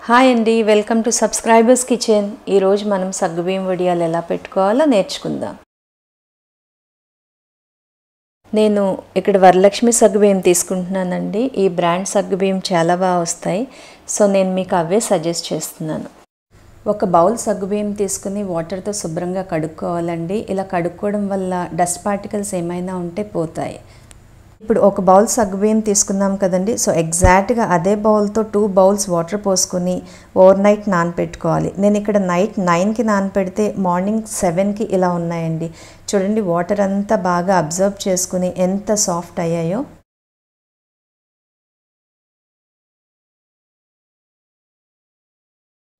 Hi అండి, welcome to subscribers kitchen. ఈరోజు మనం సగ్గుబియ్యం వడియాలు ఎలా పెట్టుకోవాలో నేర్చుకుందాం. నేను ఇక్కడ వరలక్ష్మి సగ్గుబియ్యం తీసుకుంటున్నానండి. ఈ బ్రాండ్ సగ్గుబియ్యం చాలా బాగా వస్తాయి. సో నేను మీకు అవే సజెస్ట్ చేస్తున్నాను. ఒక బౌల్ సగ్గుబియ్యం తీసుకుని వాటర్తో శుభ్రంగా కడుక్కోవాలండి. ఇలా కడుక్కోవడం వల్ల డస్ట్ పార్టికల్స్ ఏమైనా ఉంటే పోతాయి. ఇప్పుడు ఒక బౌల్ సగ్గుబియ్యం తీసుకున్నాం కదండి. సో ఎగ్జాక్ట్గా అదే బౌల్తో 2 బౌల్స్ వాటర్ పోసుకొని ఓవర్ నైట్ నానపెట్టుకోవాలి. నేను ఇక్కడ నైట్ 9కి నానపెడితే మార్నింగ్ 7కి ఇలా ఉన్నాయండి. చూడండి, వాటర్ అంతా బాగా అబ్జర్వ్ చేసుకుని ఎంత సాఫ్ట్ అయ్యాయో.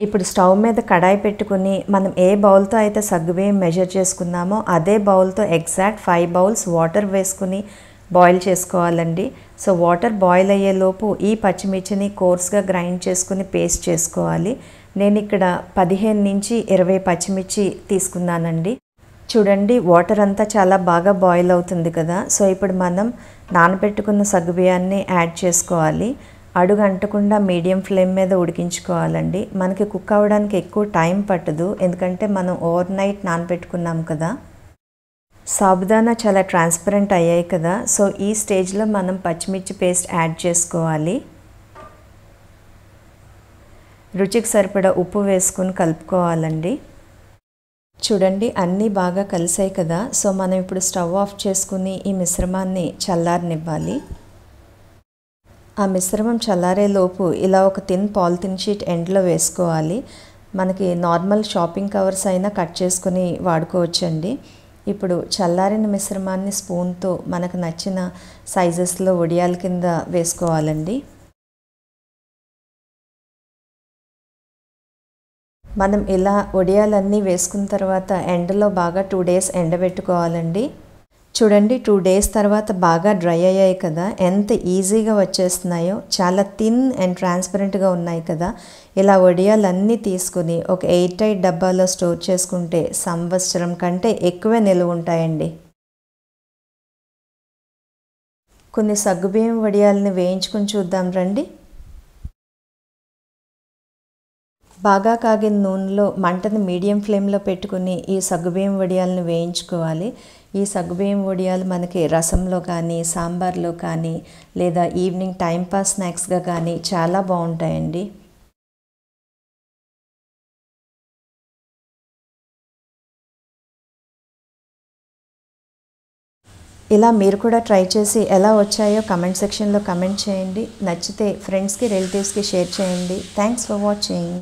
ఇప్పుడు స్టవ్ మీద కడాయి పెట్టుకుని మనం ఏ బౌల్తో అయితే సగ్గుబియ్యం మెజర్ చేసుకున్నామో అదే బౌల్తో ఎగ్జాక్ట్ 5 బౌల్స్ వాటర్ వేసుకుని బాయిల్ చేసుకోవాలండి. సో వాటర్ బాయిల్ అయ్యేలోపు ఈ పచ్చిమిర్చిని కోర్స్గా గ్రైండ్ చేసుకుని పేస్ట్ చేసుకోవాలి. నేను ఇక్కడ 15 నుంచి 20 పచ్చిమిర్చి తీసుకున్నానండి. చూడండి, వాటర్ అంతా చాలా బాగా బాయిల్ అవుతుంది కదా. సో ఇప్పుడు మనం నానబెట్టుకున్న సగ్గుబియ్యాన్ని యాడ్ చేసుకోవాలి. అడుగు అంటకుండా మీడియం ఫ్లేమ్ మీద ఉడికించుకోవాలండి. మనకి కుక్ అవ్వడానికి ఎక్కువ టైం పట్టదు, ఎందుకంటే మనం ఓవర్ నైట్ నానబెట్టుకున్నాం కదా. సాబుదానా చాలా ట్రాన్స్పరెంట్ అయ్యాయి కదా. సో ఈ స్టేజ్లో మనం పచ్చిమిర్చి పేస్ట్ యాడ్ చేసుకోవాలి. రుచికి సరిపడా ఉప్పు వేసుకుని కలుపుకోవాలండి. చూడండి, అన్నీ బాగా కలిసాయి కదా. సో మనం ఇప్పుడు స్టవ్ ఆఫ్ చేసుకుని ఈ మిశ్రమాన్ని చల్లారనివ్వాలి. ఆ మిశ్రమం చల్లారేలోపు ఇలా ఒక థిన్ పాలిథిన్ షీట్ ఎండ్లో వేసుకోవాలి. మనకి నార్మల్ షాపింగ్ కవర్స్ అయినా కట్ చేసుకుని వాడుకోవచ్చండి. ఇప్పుడు చల్లారిన మిశ్రమాన్ని స్పూన్తో మనకు నచ్చిన సైజెస్లో వడియాల కింద వేసుకోవాలండి. మనం ఇలా వడియాలన్నీ వేసుకున్న తర్వాత ఎండలో బాగా 2 డేస్ ఎండబెట్టుకోవాలండి. చూడండి, 2 డేస్ తర్వాత బాగా డ్రై అయ్యాయి కదా. ఎంత ఈజీగా వచ్చేస్తున్నాయో. చాలా థిన్ అండ్ ట్రాన్స్పరెంట్గా ఉన్నాయి కదా. ఇలా వడియాలన్నీ తీసుకుని ఒక ఎయిర్ టైట్ డబ్బాలో స్టోర్ చేసుకుంటే సంవత్సరం కంటే ఎక్కువే నిలువ ఉంటాయండి. కొన్ని సగ్గుబియ్యం వడియాలని వేయించుకుని చూద్దాం రండి. బాగా కాగిన నూనెలో మంటని మీడియం ఫ్లేమ్లో పెట్టుకుని ఈ సగ్గుబియ్యం వడియాలను వేయించుకోవాలి. ఈ సగ్గుబియ్యం వడియాలు మనకి రసంలో కానీ, సాంబార్లో కానీ, లేదా ఈవినింగ్ టైంపాస్ స్నాక్స్గా కానీ చాలా బాగుంటాయండి. ఇలా మీరు కూడా ట్రై చేసి ఎలా వచ్చాయో కమెంట్ సెక్షన్లో కమెంట్ చేయండి. నచ్చితే ఫ్రెండ్స్కి, రిలేటివ్స్కి షేర్ చేయండి. Thanks for watching.